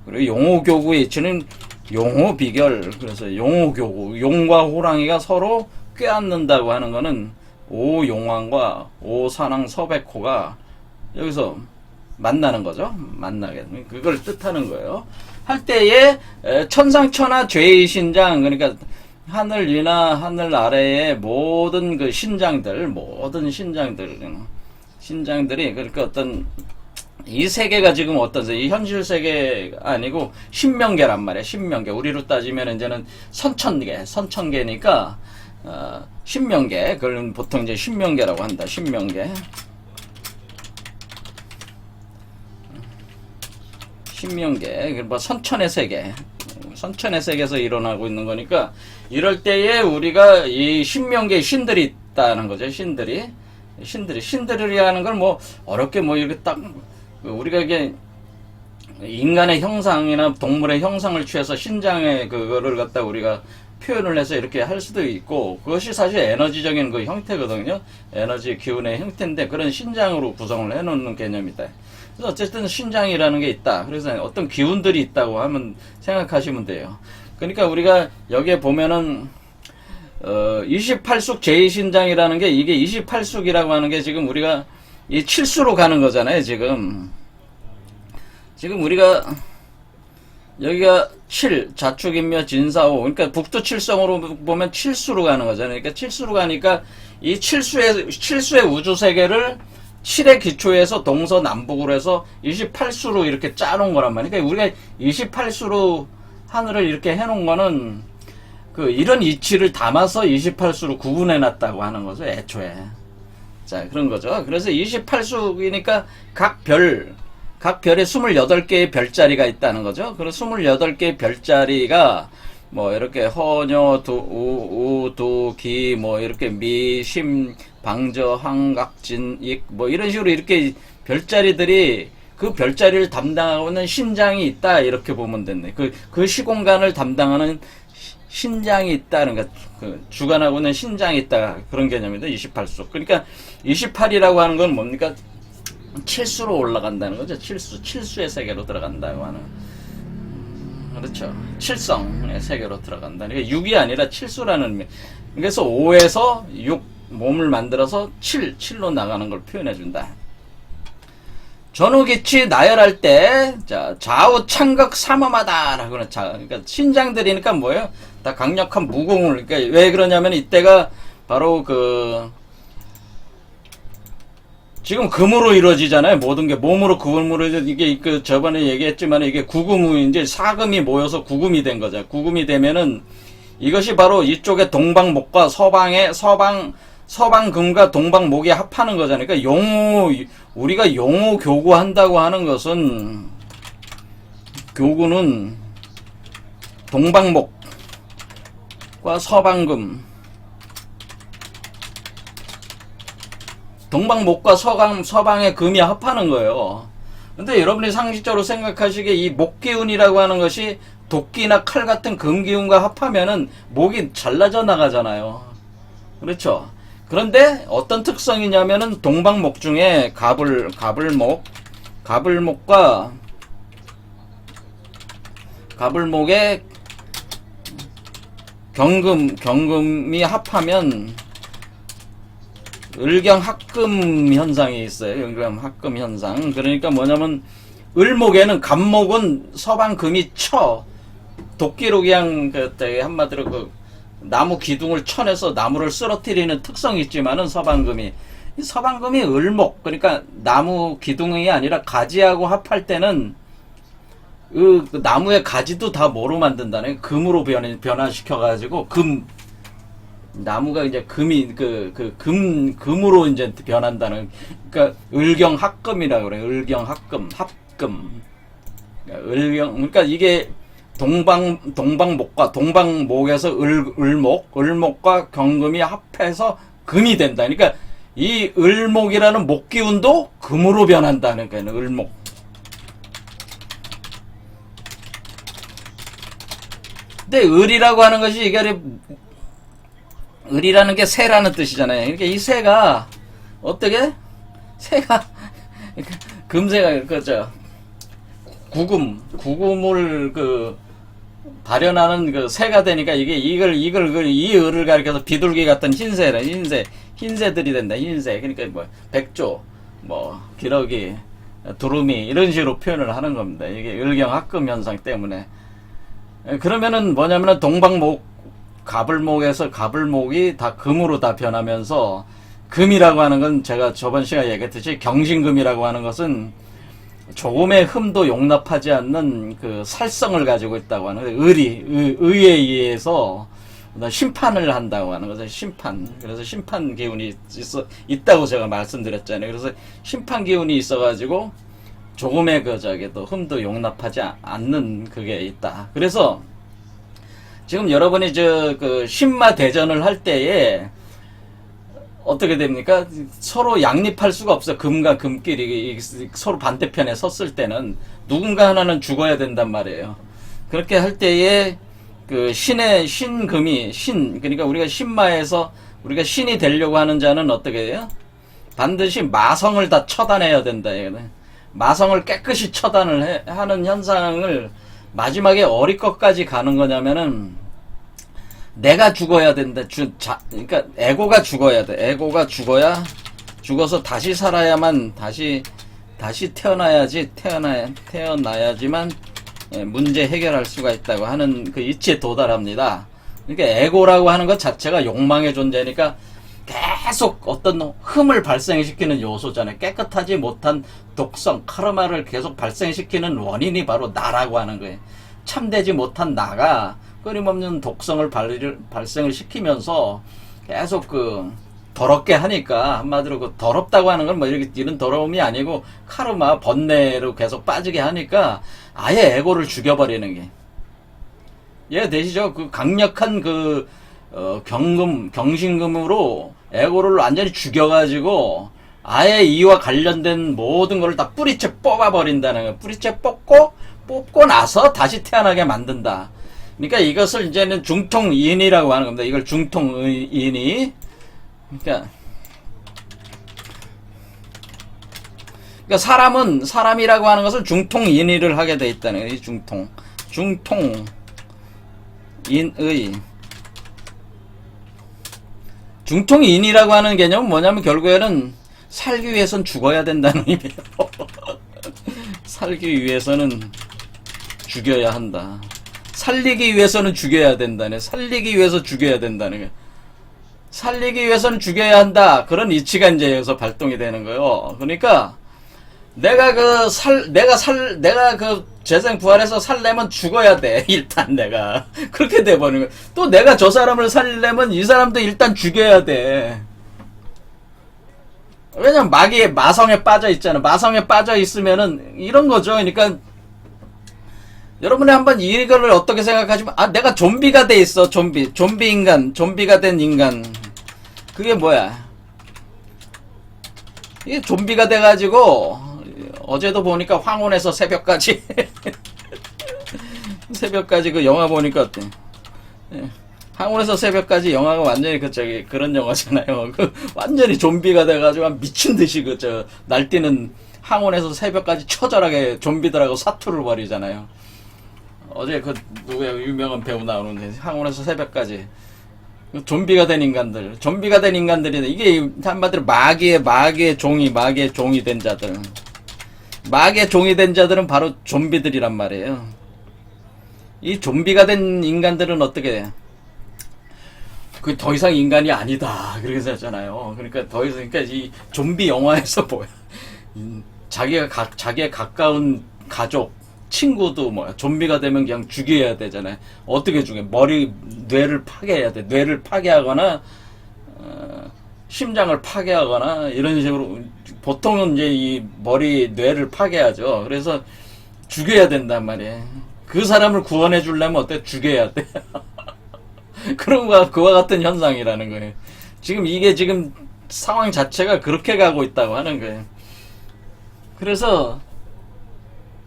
Speaker 1: 그리고 용호교구의 이치는 용호비결. 그래서 용호교구, 용과 호랑이가 서로 껴안는다고 하는 거는 오용왕과 오산왕 서백호가 여기서 만나는 거죠. 그걸 뜻하는 거예요. 할 때에 천상천하 죄의 신장, 그러니까 하늘 위나 하늘 아래의 모든 그 신장들이 그러니까 어떤 이 세계가 지금 이 현실 세계가 아니고 신명계란 말이야. 신명계. 우리로 따지면 이제는 선천계니까 신명계. 그걸 보통 이제 신명계라고 한다. 신명계. 뭐 선천의 세계에서 일어나고 있는 거니까 이럴 때에 우리가 이 신명계 신들이 있다는 거죠. 신들이라는 걸 어렵게 이렇게 딱 우리가 이게 인간의 형상이나 동물의 형상을 취해서 신장의 그거를 갖다 우리가 표현을 해서 이렇게 할 수도 있고, 그것이 사실 에너지적인 그 형태거든요. 에너지 기운의 형태인데 그런 신장으로 구성을 해놓는 개념이다. 그래서 어쨌든 신장이라는 게 있다. 그래서 어떤 기운들이 있다고 하면 생각하시면 돼요. 그러니까 우리가 여기에 보면은 28숙 제2신장이라는 게, 이게 28숙이라고 하는 게 지금 우리가 이 칠수로 가는 거잖아요. 지금 우리가 여기가 7, 자축인묘 진사오, 그러니까 북두칠성으로 보면 칠수로 가는 거잖아요. 그러니까 칠수로 가니까 이 칠수의 우주 세계를 7의 기초에서 동서남북으로 해서 28수로 이렇게 짜놓은 거란 말이에요. 그러니까 우리가 28수로 하늘을 이렇게 해놓은 거는 이런 이치를 담아서 28수로 구분해 놨다고 하는 거죠, 애초에. 자, 그런 거죠. 그래서 28수이니까 각 별에 28개의 별자리가 있다는 거죠. 그래서 28개의 별자리가 뭐 이렇게 허녀, 우, 도, 기, 뭐 이렇게 미, 심, 방저, 황각진, 익, 뭐 이런 식으로 이렇게 별자리들이 그 별자리를 담당하고 있는 신장이 있다, 이렇게 보면 됐네. 그 시공간을 담당하는 신장이 있다는 거, 주관하고 있는 신장이 있다, 그런 개념입니다. 28수. 그러니까 28이라고 하는 건 뭡니까? 칠수로 올라간다는 거죠. 칠수의 세계로 들어간다고 하는. 그렇죠. 칠성의 세계로 들어간다. 그러니까 6이 아니라 칠수라는 의미. 그래서 5에서 6 몸을 만들어서 7로 나가는 걸 표현해 준다. 전후기치 나열할 때, 자, 좌우 창극 삼엄하다 라고 하는, 그러니까 신장들이니까 뭐예요? 다 강력한 무공을, 그러니까 왜 그러냐면 이때가 바로 지금 금으로 이루어지잖아요. 모든 게 몸으로 금으로 이게 저번에 얘기했지만 이게 구금이 이제 사금이 모여서 구금이 된 거죠. 구금이 되면은 이것이 바로 이쪽에 동방목과 서방금과 동방목이 합하는 거잖아요. 그러니까 우리가 용호 교구 한다고 하는 것은, 교구는 동방목과 동방목과 서방의 금이 합하는 거예요. 근데 여러분이 상식적으로 생각하시기에 이 목기운이라고 하는 것이 도끼나 칼 같은 금기운과 합하면은 목이 잘라져 나가잖아요. 그렇죠? 그런데 어떤 특성이냐면은 동방목 중에 가불목의 경금이 합하면 을경합금 현상이 있어요. 을경합금 현상. 그러니까 뭐냐면 을목에는 갑목은 서방금이 도끼로 그냥 한마디로 나무 기둥을 쳐내서 나무를 쓰러뜨리는 특성이 있지만은 서방금이 을목, 그러니까 나무 기둥이 아니라 가지하고 합할 때는 나무의 가지도 다 뭐로 만든다는, 금으로 변화시켜가지고 나무가 이제 금이 금으로 이제 변한다는, 그러니까 을경합금이라고 그래요. 을경합금, 합금. 그러니까 이게 동방목과 동방목에서 을목과 경금이 합해서 금이 된다. 그러니까 이 을목이라는 목기운도 금으로 변한다는 거예요. 을목. 근데 을이라고 하는 것이 이게 을이라는 게 새라는 뜻이잖아요. 그러니까 이 새가 어떻게? 새가 금새가 그죠? 구금을 발현하는 새가 되니까 이 을을 가리켜서 비둘기 같은 흰새들이 된다. 흰새. 그러니까 뭐 백조, 뭐 기러기, 두루미 이런 식으로 표현을 하는 겁니다. 이게 을경합금 현상 때문에. 그러면은 뭐냐면은 가불목에서 가불목이 다 금으로 다 변하면서, 금이라고 하는 건 제가 저번 시간에 얘기했듯이 경신금이라고 하는 것은 조금의 흠도 용납하지 않는 살성을 가지고 있다고 하는 거예요. 의에 의해서 심판을 한다고 하는 거죠. 심판. 그래서 심판 기운이 있다고 제가 말씀드렸잖아요. 그래서 심판 기운이 있어가지고 조금의 또 흠도 용납하지 않는 그게 있다. 그래서 지금 여러분이 신마 대전을 할 때에 어떻게 됩니까? 서로 양립할 수가 없어. 금과 금끼리 서로 반대편에 섰을 때는 누군가 하나는 죽어야 된단 말이에요. 그렇게 할 때에 그 신의 신금이 그러니까 우리가 신마에서 우리가 신이 되려고 하는 자는 어떻게 해요? 반드시 마성을 다 처단해야 된다. 마성을 깨끗이 하는 현상을 마지막에 어리 것까지 가는 거냐면은 내가 죽어야 된다. 그러니까 에고가 죽어야 돼. 에고가 죽어서 다시 살아야만 다시 태어나야지만 문제 해결할 수가 있다고 하는 그 이치에 도달합니다. 그러니까 에고라고 하는 것 자체가 욕망의 존재니까 계속 어떤 흠을 발생시키는 요소잖아요. 깨끗하지 못한 독성, 카르마를 계속 발생시키는 원인이 바로 나라고 하는 거예요. 참되지 못한 나가 끊임없는 독성을 발생을 시키면서 계속 그 더럽게 하니까 한마디로 그 더럽다고 하는 건 뭐 이런 더러움이 아니고 카르마, 번뇌로 계속 빠지게 하니까 아예 에고를 죽여버리는 게. 이해되시죠? 그 강력한 경신금으로 에고를 완전히 죽여가지고 아예 이와 관련된 모든 걸 다 뿌리채 뽑아버린다는 거예요. 뿌리채 뽑고 나서 다시 태어나게 만든다. 그러니까 이것을 이제는 중통인이라고 하는 겁니다. 이걸 중통인이. 그러니까 사람이라고 하는 것은 중통인의를 하게 돼 있다는 거예요. 중통인이라고 하는 개념은 뭐냐면 결국에는 살기 위해선 죽어야 된다는 의미예요. 살기 위해서는 죽여야 한다. 살리기 위해서는 죽여야 된다네. 살리기 위해서 죽여야 된다는 거예요. 살리기 위해서는 죽여야 한다. 그런 이치가 이제 여기서 발동이 되는 거예요. 그러니까 내가 재생 부활해서 살려면 죽어야 돼. 일단 내가 그렇게 돼버리는 거야. 또 내가 저 사람을 살려면 이 사람도 일단 죽여야 돼. 왜냐면 마성에 빠져 있잖아. 마성에 빠져 있으면은 이런 거죠. 그러니까 여러분이 한번 이거를 어떻게 생각하시면 내가 좀비가 돼 있어. 좀비 인간, 좀비가 된 인간. 그게 뭐야? 이게 좀비가 돼가지고 어제도 보니까 황혼에서 새벽까지 그 영화 보니까 어때? 황혼에서 새벽까지 영화가 완전히 그런 영화잖아요. 완전히 좀비가 돼가지고 미친 듯이 날뛰는 황혼에서 새벽까지 처절하게 좀비들하고 사투를 벌이잖아요. 어제 누구야 유명한 배우 나오는데 황혼에서 새벽까지 좀비가 된 인간들인데 이게 한마디로 마귀의 종이 된 자들. 마귀의 종이 된 자들은 바로 좀비들이란 말이에요. 이 좀비가 된 인간들은 어떻게 해? 더 이상 인간이 아니다. 그렇게 했잖아요. 그러니까 이 좀비 영화에서 뭐야? 자기에 가까운 가족, 친구도 좀비가 되면 그냥 죽여야 되잖아요. 어떻게 죽여? 뇌를 파괴해야 돼. 뇌를 파괴하거나 심장을 파괴하거나 이런 식으로 보통은 이제 이 뇌를 파괴하죠. 그래서 죽여야 된단 말이에요. 그 사람을 구원해 주려면 어때? 죽여야 돼. 그와 같은 현상이라는 거예요. 지금 상황 자체가 그렇게 가고 있다고 하는 거예요. 그래서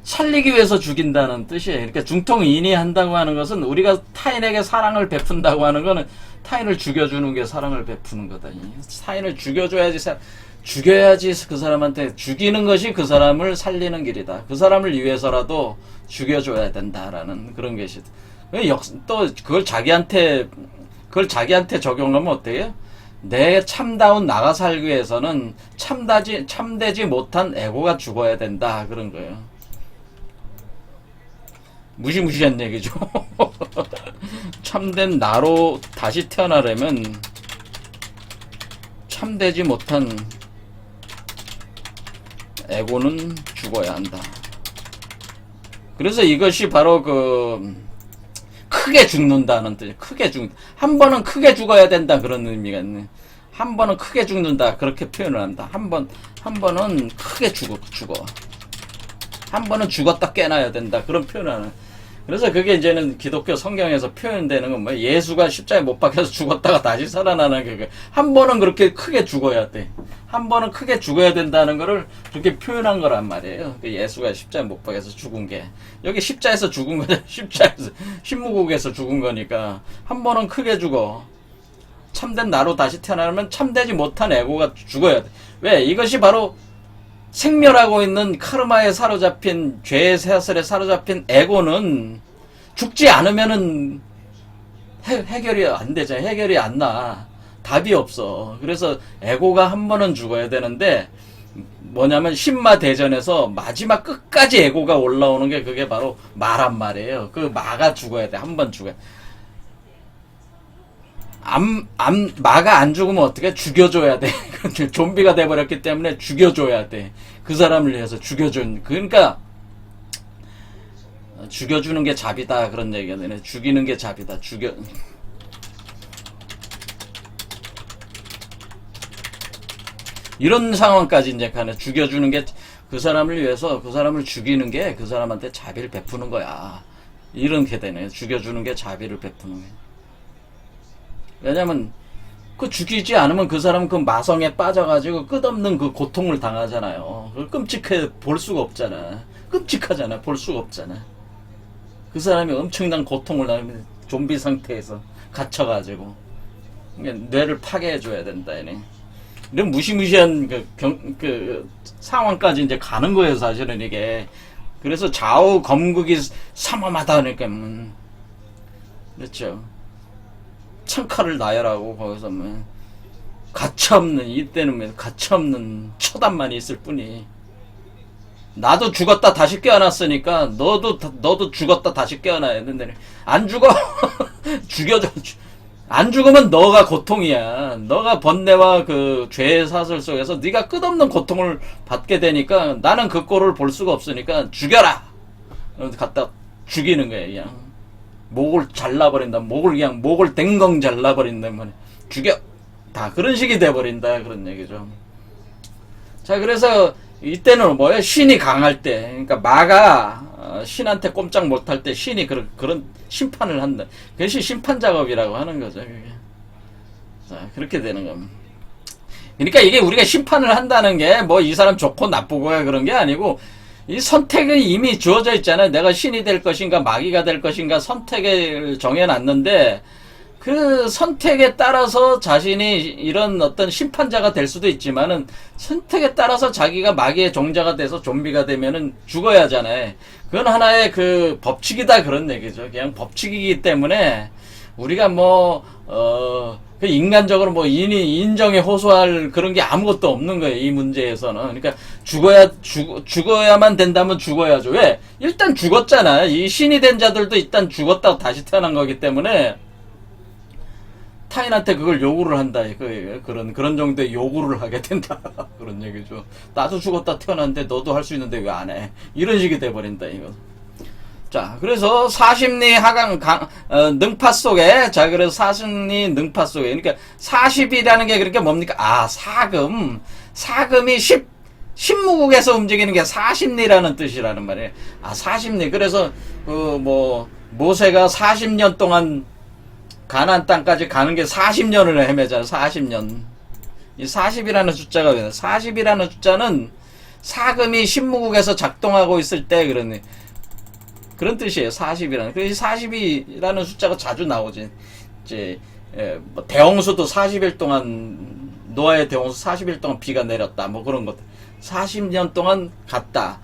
Speaker 1: 살리기 위해서 죽인다는 뜻이에요. 그러니까 중통인이 한다고 하는 것은 우리가 타인에게 사랑을 베푼다고 하는 거는 타인을 죽여주는 게 사랑을 베푸는 거다. 타인을 죽여야지 그 사람한테 죽이는 것이 그 사람을 살리는 길이다. 그 사람을 위해서라도 죽여줘야 된다라는 그런 것이다. 또 그걸 자기한테 적용하면 어때요? 내 참다운 나가 살기 위해서는 참되지 못한 에고가 죽어야 된다. 그런 거예요. 무시무시한 얘기죠. 참된 나로 다시 태어나려면 참되지 못한 에고는 죽어야 한다. 그래서 이것이 바로 크게 죽는다는 뜻이에요. 한 번은 크게 죽어야 된다. 그런 의미가 있네. 한 번은 크게 죽는다. 그렇게 표현을 한다. 한 번은 크게 죽어. 한 번은 죽었다 깨나야 된다. 그런 표현을 하는. 그래서 그게 이제는 기독교 성경에서 표현되는 건 뭐 예수가 십자가에 못 박혀서 죽었다가 다시 살아나는 게 한 번은 그렇게 크게 죽어야 돼. 한 번은 크게 죽어야 된다는 거를 그렇게 표현한 거란 말이에요. 예수가 십자가에 못 박혀서 죽은 게 여기 십자에서 죽은 거냐? 십자에서 신무국에서 죽은 거니까 한 번은 크게 죽어. 참된 나로 다시 태어나면 참되지 못한 에고가 죽어야 돼. 왜? 이것이 바로 생멸하고 있는 카르마에 사로잡힌 죄의 사슬에 사로잡힌 에고는 죽지 않으면은 해결이 안 되잖아. 해결이 안 나. 답이 없어. 그래서 에고가 한 번은 죽어야 되는데 뭐냐면 신마 대전에서 마지막 끝까지 에고가 올라오는 게 그게 바로 마란 말이에요. 그 마가 죽어야 돼. 한 번 죽어야 돼. 마가 안 죽으면 어떻게 죽여줘야 돼. 좀비가 돼버렸기 때문에 죽여줘야 돼. 그 사람을 위해서 죽여준. 그러니까 죽여주는 게 잡이다 그런 얘기가 되네. 죽이는 게 잡이다. 이런 상황까지 이제 가네. 죽여주는 게 그 사람을 위해서 그 사람을 죽이는 게 그 사람한테 자비를 베푸는 거야. 이렇게 되네. 죽여주는 게 자비를 베푸는 거야. 왜냐면 그 죽이지 않으면 그 사람은 그 마성에 빠져가지고 끝없는 그 고통을 당하잖아요. 그걸 끔찍해 볼 수가 없잖아. 끔찍하잖아. 볼 수가 없잖아. 그 사람이 엄청난 고통을 당하면 좀비 상태에서 갇혀가지고 뇌를 파괴해줘야 된다. 이런 무시무시한 그 상황까지 이제 가는 거예요. 사실은 이게. 그래서 좌우 검국이 삼엄하다 그러니까 그렇죠. 창칼을 나열하고 거기서 뭐 가차없는 이때는 가차없는 처단만 있을 뿐이 나도 죽었다 다시 깨어났으니까 너도 죽었다 다시 깨어나야 되는데 안 죽어. 죽여줘. 안 죽으면 너가 고통이야. 너가 번뇌와 그 죄의 사슬 속에서 네가 끝없는 고통을 받게 되니까 나는 그 꼴을 볼 수가 없으니까 죽여라. 갖다 죽이는 거야 그냥. 목을 잘라버린다. 목을 댕강 잘라버린다. 죽여. 다 그런 식이 돼버린다. 그런 얘기죠. 자, 그래서 이때는 뭐예요? 신이 강할 때. 그러니까 마가 신한테 꼼짝 못할 때 신이 그런 심판을 한다. 그것이 심판 작업이라고 하는 거죠. 그게. 자, 그렇게 되는 겁니다. 그러니까 이게 우리가 심판을 한다는 게 뭐 이 사람 좋고 나쁘고야 그런 게 아니고 이 선택은 이미 주어져 있잖아요. 내가 신이 될 것인가 마귀가 될 것인가 선택을 정해놨는데 그 선택에 따라서 자신이 이런 어떤 심판자가 될 수도 있지만은 선택에 따라서 자기가 마귀의 종자가 돼서 좀비가 되면은 죽어야 하잖아요. 그건 하나의 그 법칙이다 그런 얘기죠. 그냥 법칙이기 때문에 우리가 그 인간적으로 뭐 인정에 호소할 그런 게 아무것도 없는 거예요. 이 문제에서는. 그러니까 죽어야만 된다면 죽어야죠. 왜? 일단 죽었잖아. 이 신이 된 자들도 일단 죽었다고 다시 태어난 거기 때문에 타인한테 그걸 요구를 한다. 그런 정도의 요구를 하게 된다. 그런 얘기죠. 나도 죽었다 태어났는데 너도 할 수 있는데 왜 안 해? 이런 식이 돼버린다, 이거. 자, 그래서 사십리 능파 속에, 자, 그래서 사십리 능파 속에, 그러니까 40이라는 게 그렇게 뭡니까? 아, 사금이 신무국에서 움직이는 게 사십리라는 뜻이라는 말이에요. 아, 사십리. 그래서, 모세가 40년 동안 가나안 땅까지 가는 게 40년을 헤매잖아. 40년. 이 40이라는 숫자가 왜? 40이라는 숫자는 사금이 신무국에서 작동하고 있을 때 그런 뜻이에요. 40이라는. 그래서 40이라는 숫자가 자주 나오지. 이제 뭐 대홍수도 40일 동안 노아의 대홍수 40일 동안 비가 내렸다. 뭐 그런 것들. 40년 동안 갔다.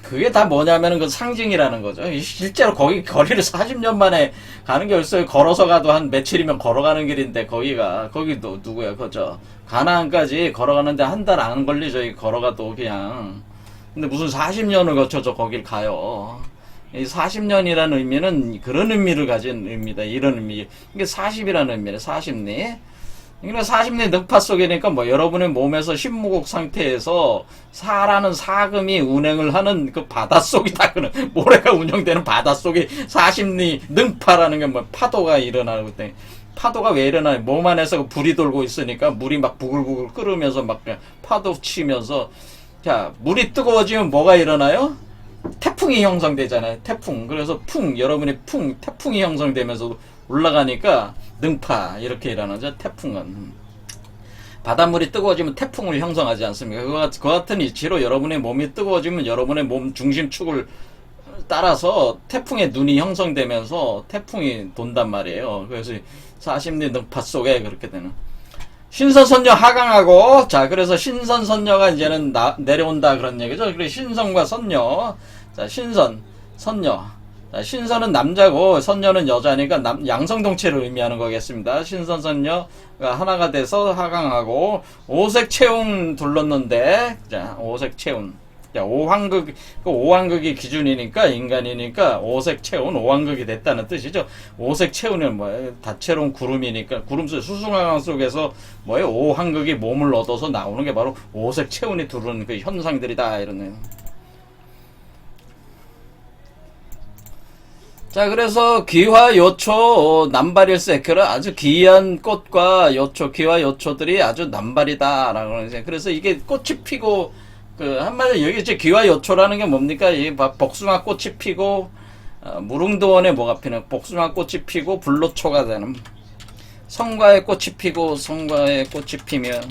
Speaker 1: 그게 다 뭐냐면은 그 상징이라는 거죠. 실제로 거기 거리를 40년 만에 가는 게 벌써 걸어서 가도 한 며칠이면 걸어가는 길인데 거기도 누구야? 그죠? 가나안까지 걸어가는데 한 달 안 걸리죠. 걸어가도 그냥. 근데 무슨 40년을 거쳐서 거길 가요. 이 40년이라는 의미는 그런 의미를 가진 의미다. 이런 의미. 이게 40이라는 의미래. 40리. 그러니까 40리 늑파 속이니까 뭐 여러분의 몸에서 신무국 상태에서 사라는 사금이 운행을 하는 그 바닷속이다. 그런 모래가 운영되는 바닷속이 40리 늑파라는 게 뭐 파도가 일어나고 때 파도가 왜 일어나요? 몸 안에서 불이 돌고 있으니까 물이 막 부글부글 끓으면서 막 파도 치면서 자 물이 뜨거워지면 뭐가 일어나요? 태풍이 형성되잖아요. 태풍. 그래서 여러분이 태풍이 형성되면서 올라가니까 능파 이렇게 일어나죠. 태풍은 바닷물이 뜨거워지면 태풍을 형성하지 않습니까? 그 같은 이치로 여러분의 몸이 뜨거워지면 여러분의 몸 중심축을 따라서 태풍의 눈이 형성되면서 태풍이 돈단 말이에요. 그래서 40리 능파 속에 그렇게 되는. 신선선녀 하강하고, 자, 그래서 신선선녀가 이제는 내려온다 그런 얘기죠. 그리고 신선과 선녀. 자, 선녀. 자, 신선은 남자고 선녀는 여자니까 양성동체를 의미하는 거겠습니다. 신선선녀가 하나가 돼서 하강하고, 오색체운 둘렀는데, 자, 오색체운. 자, 오황극이 기준이니까, 인간이니까, 오색체운, 오황극이 됐다는 뜻이죠. 오색체운은 뭐예요? 다채로운 구름이니까, 구름 속, 수승화강 속에서 뭐예요? 오황극이 몸을 얻어서 나오는 게 바로 오색체운이 두르는 그 현상들이다, 이런. 자, 그래서 기화요초 남발일세크는 아주 귀한 꽃과 요초, 기화요초들이 아주 남발이다라고 그러는데, 그래서 이게 꽃이 피고, 한마디로 여기 이제 기화요초라는 게 뭡니까? 이 복숭아 꽃이 피고, 무릉도원에 뭐가 피는, 복숭아 꽃이 피고, 불로초가 되는, 성과의 꽃이 피고, 성과의 꽃이 피면,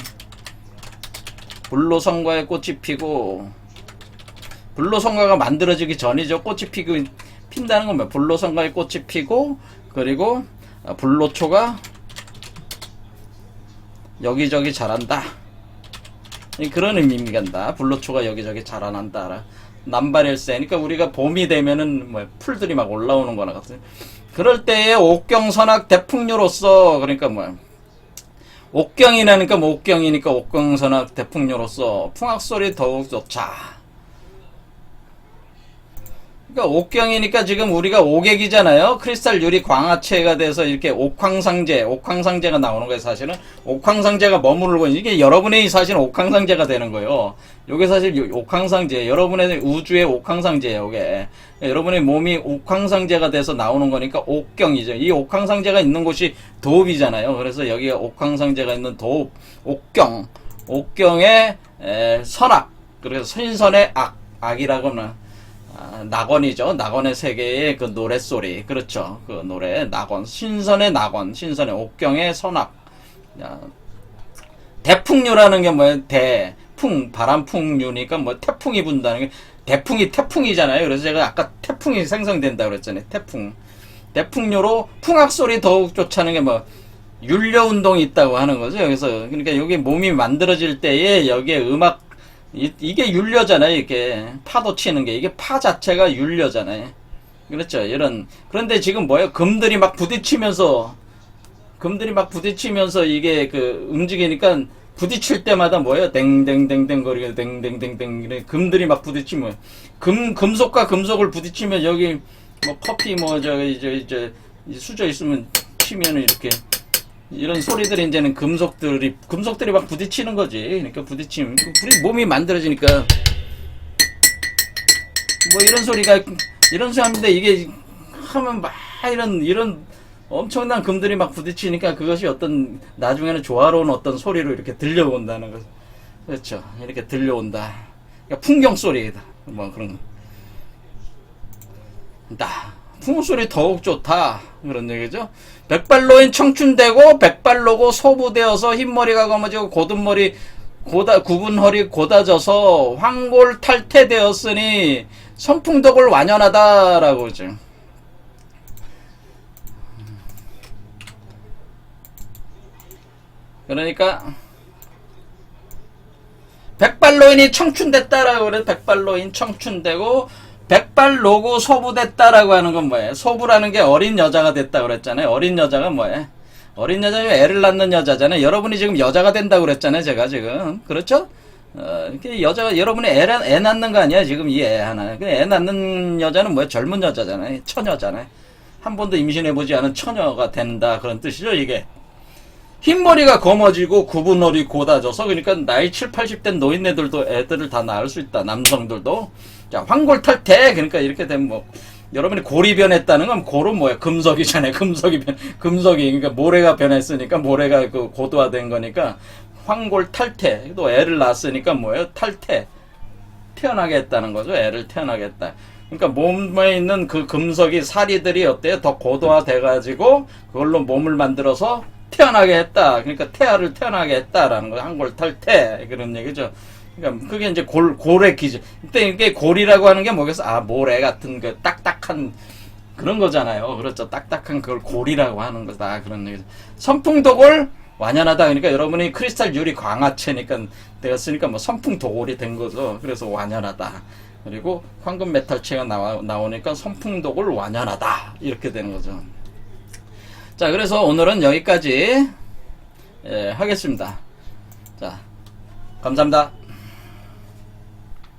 Speaker 1: 불로성과의 꽃이 피고, 불로성과가 만들어지기 전이죠. 꽃이 핀다는 건 뭐야? 불로성과의 꽃이 피고, 그리고, 불로초가 여기저기 자란다. 그런 의미입니다. 불로초가 여기저기 자라난다. 남발일세. 그러니까 우리가 봄이 되면은 뭐 풀들이 막 올라오는 거나 같은. 그럴 때에 옥경선악 대풍류로서, 그러니까 뭐야? 옥경이라니까 뭐 옥경이니까 옥경선악 대풍류로서 풍악소리 더욱 좋자. 그러니까 옥경이니까 지금 우리가 옥액이잖아요. 크리스탈 유리 광화체가 돼서 이렇게 옥황상제가 나오는 거예요. 사실은 옥황상제가 머무르고 이게 여러분의 사실은 옥황상제가 되는 거예요. 요게 사실 옥황상제, 여러분의 우주의 옥황상제예요. 요게 여러분의 몸이 옥황상제가 돼서 나오는 거니까 옥경이죠. 이 옥황상제가 있는 곳이 도읍이잖아요. 그래서 여기에 옥황상제가 있는 도읍, 옥경의 선악, 그래서 신선의 악이라고는. 낙원이죠. 낙원의 세계의 그 노랫소리. 그렇죠. 그 노래, 낙원. 신선의 낙원. 신선의 옥경의 선악. 대풍류라는 게 뭐예요? 바람풍류니까 뭐 태풍이 분다는 게, 태풍이잖아요. 그래서 제가 아까 태풍이 생성된다 그랬잖아요. 대풍류로 풍악소리 더욱 좋다는 게 뭐, 율려운동이 있다고 하는 거죠. 여기서. 그러니까 여기 몸이 만들어질 때에 여기에 이게 율려잖아요. 이게 파도 치는 게 이게 파 자체가 율려잖아요. 그렇죠. 그런데 지금 뭐예요? 금들이 막 부딪히면서 이게 그 움직이니까 부딪힐 때마다 뭐예요? 댕댕댕댕 거리가 댕댕댕댕 금들이 막 부딪히면 금속과 금속을 부딪히면 여기 뭐 커피 뭐 수저 있으면 치면은 이렇게 이런 소리들이 이제는 금속들이 막 부딪히는 거지. 그러니까 부딪히면 우리 몸이 만들어지니까 뭐 이런 소리 하는데 이게 하면 막 이런 엄청난 금들이 막 부딪히니까 그것이 어떤 나중에는 조화로운 어떤 소리로 이렇게 들려온다는 거. 그렇죠. 이렇게 들려온다. 그러니까 풍경 소리다. 뭐 그런 거. 풍소리 더욱 좋다. 그런 얘기죠. 백발로인 청춘되고 백발로고 소부되어서 흰머리가 검어지고 굽은 허리 고다져서 황골탈퇴되었으니 선풍덕을 완연하다라고 그러죠. 그러니까 백발로인이 청춘됐다라고 그래. 백발로인 청춘되고 백발로고 소부됐다라고 하는 건 뭐예요? 소부라는 게 어린 여자가 됐다 그랬잖아요. 어린 여자가 뭐예요? 어린 여자면 애를 낳는 여자잖아요. 여러분이 지금 여자가 된다고 그랬잖아요. 제가 지금. 그렇죠? 여러분이 애 낳는 거 아니야? 지금 이 애 하나. 애 낳는 여자는 뭐예요? 젊은 여자잖아요. 처녀잖아요. 한 번도 임신해보지 않은 처녀가 된다. 그런 뜻이죠, 이게. 흰머리가 검어지고 굽은 허리 고다져서, 그러니까 나이 7, 80 된 노인네들도 애들을 다 낳을 수 있다. 남성들도. 자, 황골탈퇴. 그러니까 이렇게 되면 뭐, 여러분이 골이 변했다는 건 골은 뭐야? 금속이잖아요. 금속이, 그러니까 모래가 변했으니까 모래가 그 고도화된 거니까 황골탈퇴. 또 애를 낳았으니까 뭐예요? 탈퇴. 태어나게 했다는 거죠. 애를 태어나게 했다. 그러니까 몸에 있는 그 금속이 사리들이 어때요? 더 고도화돼 가지고 그걸로 몸을 만들어서 태어나게 했다. 그러니까 태아를 태어나게 했다라는 거. 한골탈태 그런 얘기죠. 그러니까 그게 이제 골의 기준. 그때 이게 골이라고 하는 게 뭐겠어? 아, 모래 같은 그 딱딱한 그런 거잖아요. 그렇죠. 딱딱한 그걸 골이라고 하는 거다. 그런 얘기죠. 선풍도골 완연하다. 그러니까 여러분이 크리스탈 유리 광화체니까 되었으니까 뭐 선풍도골이 된 거죠. 그래서 완연하다. 그리고 황금 메탈체가 나오니까 선풍도골 완연하다. 이렇게 되는 거죠. 자, 그래서 오늘은 여기까지 하겠습니다. 자, 감사합니다.